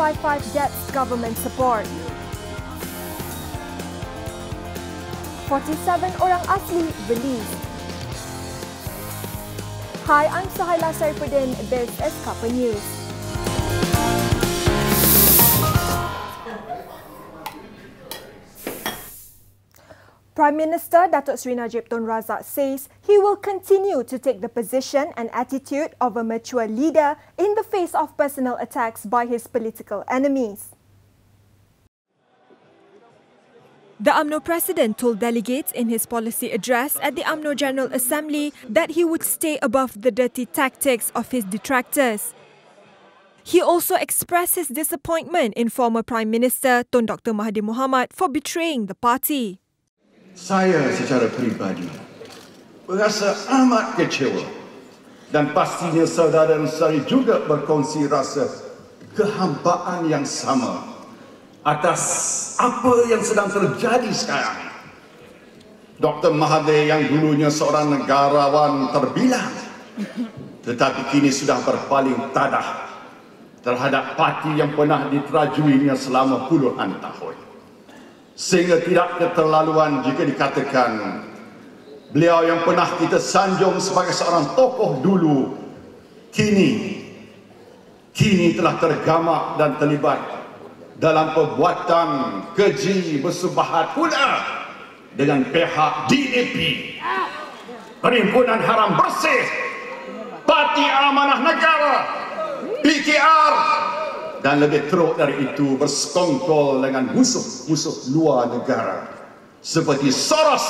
355 gets government support. 47 orang asli released. Hi, I'm Suhaila Saifuddin. This is Cuppa News. Prime Minister Datuk Seri Najib Tun Razak says he will continue to take the position and attitude of a mature leader in the face of personal attacks by his political enemies. The UMNO President told delegates in his policy address at the UMNO General Assembly that he would stay above the dirty tactics of his detractors. He also expressed his disappointment in former Prime Minister Tun Dr. Mahathir Mohamad for betraying the party. Saya secara peribadi berasa amat kecewa dan pastinya saudara dan saudari juga berkongsi rasa kehambaan yang sama atas apa yang sedang terjadi sekarang. Dr. Mahathir yang dulunya seorang negarawan terbilang tetapi kini sudah berpaling tadah terhadap parti yang pernah diterajuinya selama puluhan tahun. Sehingga tidak keterlaluan jika dikatakan beliau yang pernah kita sanjung sebagai seorang tokoh dulu kini telah tergamak dan terlibat dalam perbuatan keji bersubahat pula dengan pihak DAP, Perhimpunan Haram Bersih, Parti Amanah Negara, PKR, dan lebih teruk dari itu bersekongkol dengan musuh-musuh luar negara seperti Soros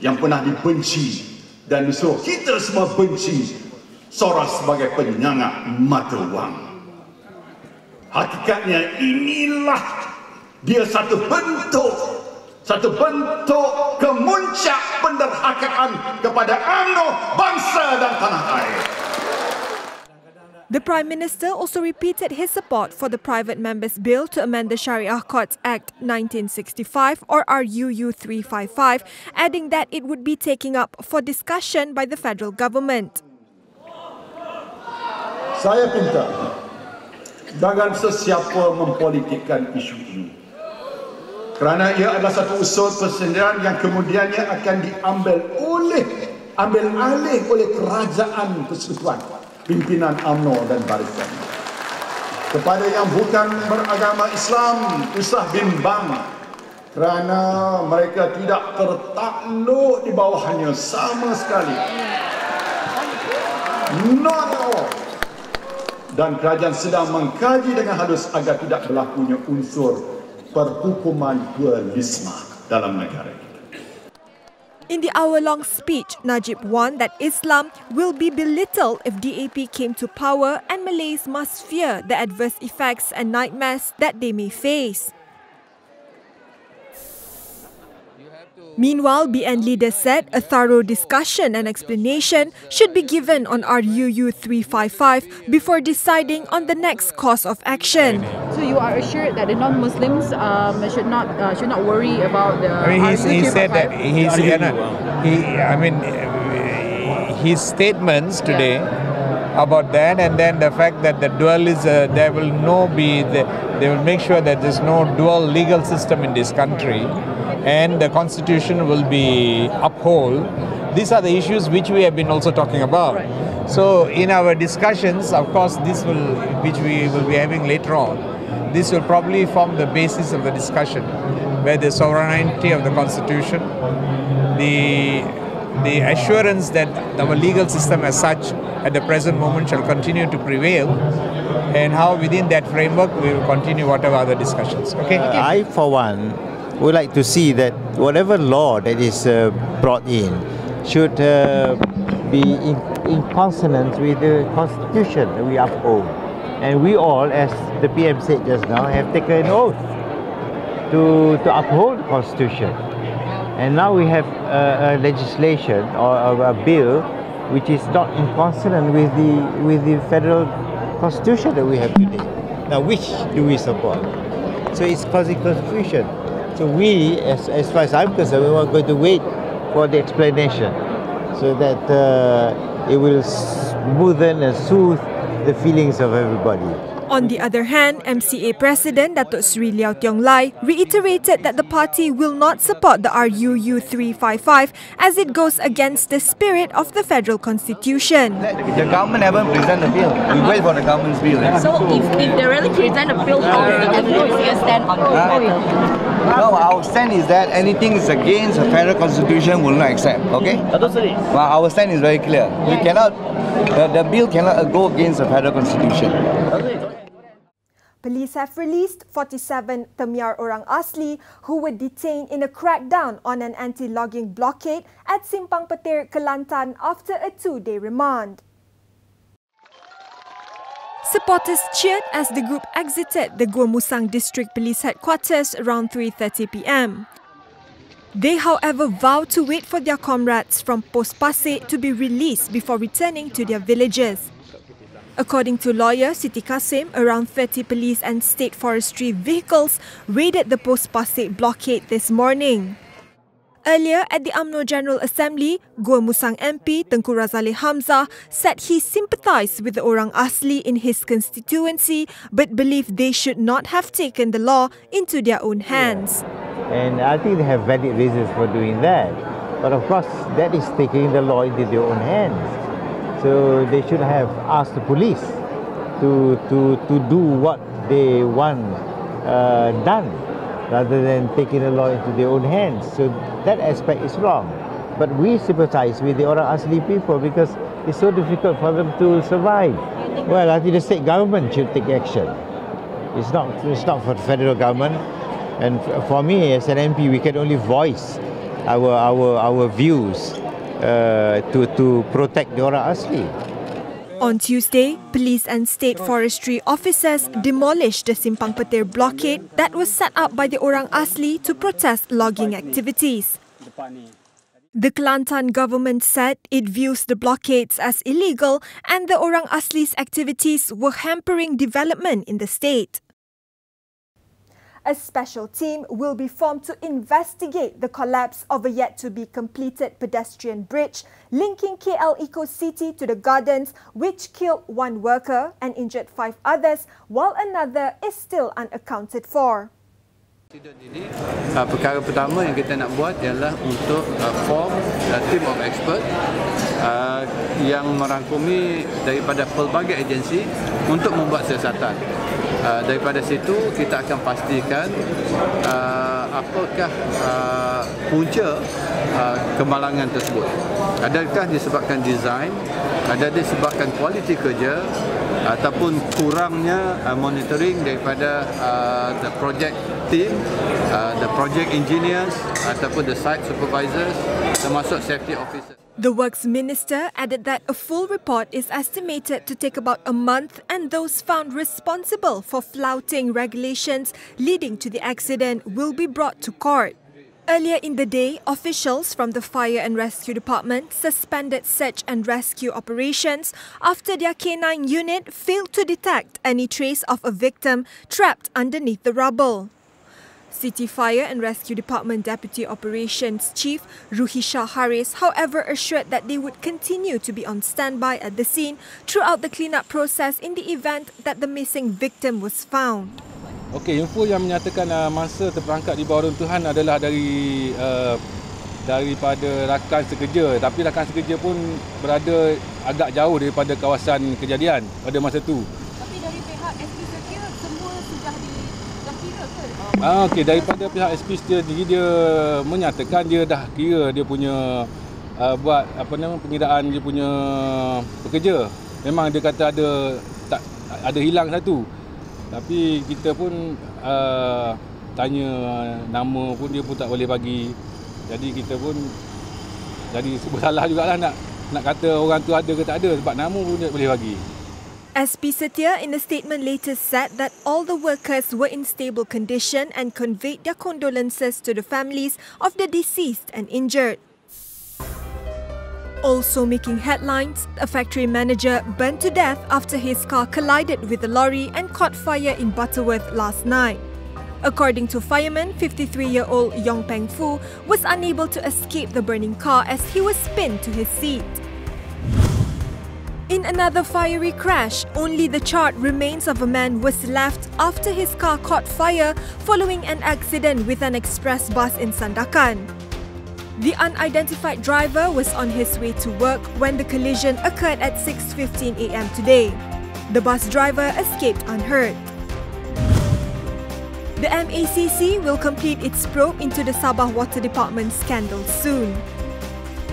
yang pernah dibenci dan disuruh kita semua benci Soros sebagai penyangak mata wang. Hakikatnya inilah dia satu bentuk kemuncak penderhakaan kepada UMNO, bangsa dan tanah air. The Prime Minister also repeated his support for the Private Members Bill to amend the Sharia Courts Act 1965 or RUU 355, adding that it would be taken up for discussion by the federal government. Saya minta jangan sesiapa mempolitikkan isu ini. Kerana ia adalah satu usul persendirian yang kemudiannya akan diambil alih oleh kerajaan persekutuan, pimpinan UMNO dan barisan. Kepada yang bukan beragama Islam, usah bimbang kerana mereka tidak tertakluk di bawahnya sama sekali. Not at all. Dan kerajaan sedang mengkaji dengan halus agar tidak berlakunya unsur perhukuman dualisme dalam negara kita. In the hour-long speech, Najib warned that Islam will be belittled if DAP came to power and Malays must fear the adverse effects and nightmares that they may face. Meanwhile, BN leaders said a thorough discussion and explanation should be given on RUU 355 before deciding on the next course of action. So you are assured that the non-Muslims should not worry about the. I mean, he said that his statements today about that, and then the fact that the dualism, they will make sure that there's no dual legal system in this country, and the constitution will be upheld. These are the issues which we have been also talking about. Right. So in our discussions, of course, which we will be having later on, this will probably form the basis of the discussion, where the sovereignty of the constitution, the assurance that our legal system as such at the present moment shall continue to prevail, and how within that framework we will continue whatever other discussions. Okay? I, for one, would like to see that whatever law that is brought in should be in consonance with the constitution that we uphold. And we all, as the PM said just now, have taken an oath to uphold the constitution. And now we have a legislation or a bill which is not in consonance with the federal constitution that we have today. Now, which do we support? So it's causing confusion. So we, as far as I'm concerned, we are going to wait for the explanation so that it will smoothen and soothe the feelings of everybody. On the other hand, MCA President Datuk Seri Liao Tiong Lai reiterated that the party will not support the RUU 355 as it goes against the spirit of the federal constitution. The government haven't presented the bill. We wait for the government's bill. So if they really present a bill, how is your stand on it? No, our stand is that anything is against the federal constitution will not accept. Okay? Well, our stand is very clear. You cannot, the bill cannot go against the federal constitution. Police have released 47 Temyar orang asli who were detained in a crackdown on an anti-logging blockade at Simpang Petir, Kelantan after a 2-day remand. Supporters cheered as the group exited the Gua Musang District Police Headquarters around 3:30 p.m. They, however, vowed to wait for their comrades from Pos Pasir to be released before returning to their villages. According to lawyer Siti Kasim, around 30 police and state forestry vehicles raided the Pos Pasir blockade this morning. Earlier at the UMNO General Assembly, Gua Musang MP Tengku Razali Hamzah said he sympathised with the Orang Asli in his constituency but believed they should not have taken the law into their own hands. And I think they have valid reasons for doing that. But of course, that is taking the law into their own hands. So they should have asked the police to do what they want done, rather than taking the law into their own hands. So that aspect is wrong. But we sympathise with the Orang Asli people because it's so difficult for them to survive. Well, I think the state government should take action. It's not for the federal government. And for me, as an MP, we can only voice our views to protect the Orang Asli. On Tuesday, police and state forestry officers demolished the Simpang Petir blockade that was set up by the Orang Asli to protest logging activities. The Kelantan government said it views the blockades as illegal and the Orang Asli's activities were hampering development in the state. A special team will be formed to investigate the collapse of a yet-to-be-completed pedestrian bridge linking KL Eco City to the gardens, which killed 1 worker and injured 5 others, while another is still unaccounted for. Perkara pertama yang kita nak buat ialah untuk form team of expert yang merangkumi daripada pelbagai agensi untuk membuat siasatan. Daripada situ kita akan pastikan apakah punca kemalangan tersebut. Adakah disebabkan design, adakah disebabkan kualiti kerja ataupun kurangnya monitoring daripada the project team, the project engineers ataupun the site supervisors termasuk safety officers. The Works Minister added that a full report is estimated to take about a month and those found responsible for flouting regulations leading to the accident will be brought to court. Earlier in the day, officials from the Fire and Rescue Department suspended search and rescue operations after their K9 unit failed to detect any trace of a victim trapped underneath the rubble. City Fire and Rescue Department Deputy Operations Chief Ruhisha Haris, however, assured that they would continue to be on standby at the scene throughout the cleanup process in the event that the missing victim was found. Okey, info yang menyatakan mangsa terperangkap di bawah runtuhan adalah daripada rakan sekerja, tapi rakan sekerja pun berada agak jauh daripada kawasan kejadian pada masa itu. Tapi dari pihak SP Setia semua sudah kira ke? Okey, daripada pihak SP Setia sendiri dia menyatakan dia dah kira dia punya buat pengiraan dia punya pekerja. Memang dia kata ada hilang satu. Tapi kita pun tanya nama pun dia pun tak boleh bagi. Jadi kita pun jadi bersalah jugalah nak kata orang tu ada ke tak ada sebab nama pun dia boleh bagi. SP Setia in a statement later said that all the workers were in stable condition and conveyed their condolences to the families of the deceased and injured. Also making headlines, a factory manager burned to death after his car collided with a lorry and caught fire in Butterworth last night. According to fireman, 53-year-old Yong Peng Fu was unable to escape the burning car as he was pinned to his seat. In another fiery crash, only the charred remains of a man was left after his car caught fire following an accident with an express bus in Sandakan. The unidentified driver was on his way to work when the collision occurred at 6:15 a.m. today. The bus driver escaped unhurt. The MACC will complete its probe into the Sabah Water Department scandal soon.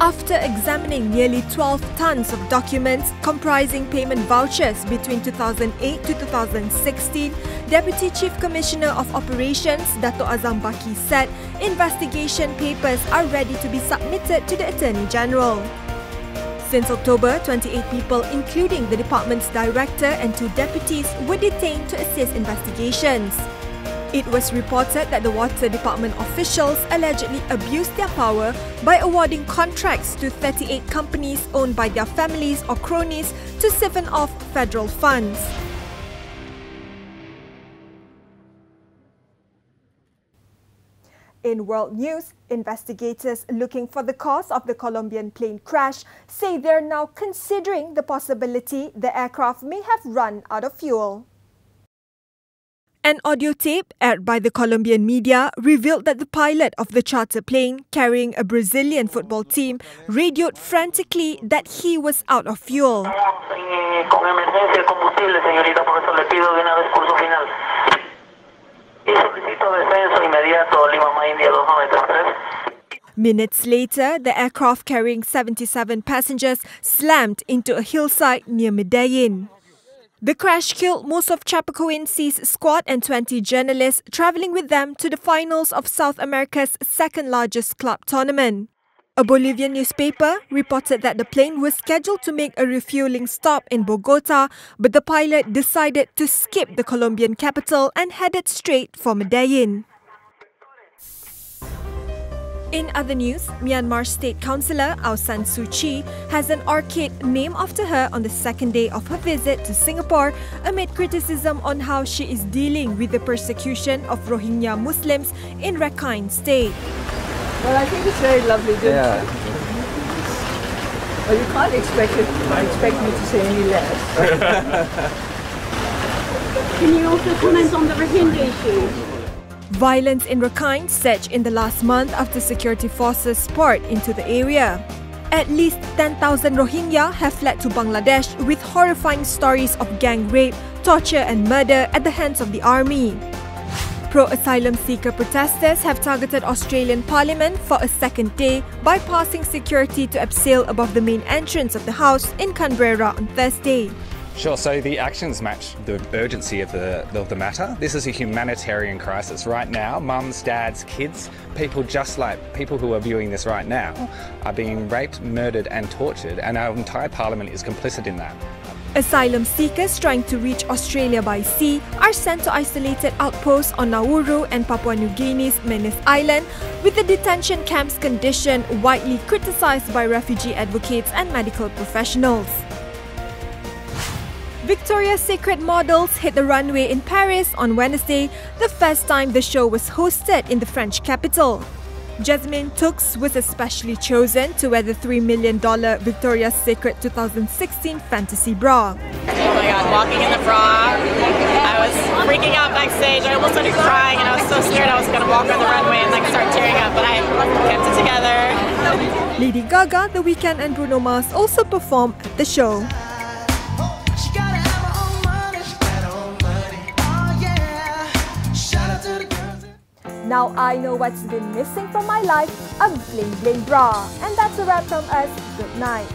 After examining nearly 12 tons of documents comprising payment vouchers between 2008 to 2016, Deputy Chief Commissioner of Operations Dato' Azam Baki said investigation papers are ready to be submitted to the Attorney General. Since October, 28 people, including the department's director and 2 deputies, were detained to assist investigations. It was reported that the Water Department officials allegedly abused their power by awarding contracts to 38 companies owned by their families or cronies to siphon off federal funds. In world news, investigators looking for the cause of the Colombian plane crash say they're now considering the possibility the aircraft may have run out of fuel. An audio tape aired by the Colombian media revealed that the pilot of the charter plane carrying a Brazilian football team radioed frantically that he was out of fuel. Minutes later, the aircraft carrying 77 passengers slammed into a hillside near Medellin. The crash killed most of Chapecoense's squad and 20 journalists travelling with them to the finals of South America's second-largest club tournament. A Bolivian newspaper reported that the plane was scheduled to make a refuelling stop in Bogota, but the pilot decided to skip the Colombian capital and headed straight for Medellin. In other news, Myanmar State Councillor Aung San Suu Kyi has an arcade named after her on the second day of her visit to Singapore amid criticism on how she is dealing with the persecution of Rohingya Muslims in Rakhine State. Well, I think it's very lovely, don't you? Well, you can't expect me to say any less. Can you also comment on the Rohingya issue? Violence in Rakhine surged in the last month after security forces poured into the area. At least 10,000 Rohingya have fled to Bangladesh with horrifying stories of gang rape, torture and murder at the hands of the army. Pro-asylum seeker protesters have targeted Australian Parliament for a second day, bypassing security to abseil above the main entrance of the House in Canberra on Thursday. Sure, so the actions match the urgency of the matter. This is a humanitarian crisis. Right now, mums, dads, kids, people just like people who are viewing this right now are being raped, murdered and tortured, and our entire parliament is complicit in that. Asylum seekers trying to reach Australia by sea are sent to isolated outposts on Nauru and Papua New Guinea's Manus Island, with the detention camp's condition widely criticised by refugee advocates and medical professionals. Victoria's Secret models hit the runway in Paris on Wednesday, the first time the show was hosted in the French capital. Jasmine Toux was especially chosen to wear the $3 million Victoria's Secret 2016 fantasy bra. Oh my god, walking in the bra, I was freaking out backstage. I almost started crying and I was so scared I was going to walk on the runway and start tearing up, but I kept it together. Lady Gaga, The Weeknd and Bruno Mars also performed at the show. Now I know what's been missing from my life, a bling bling bra. And that's a wrap from us. Good night.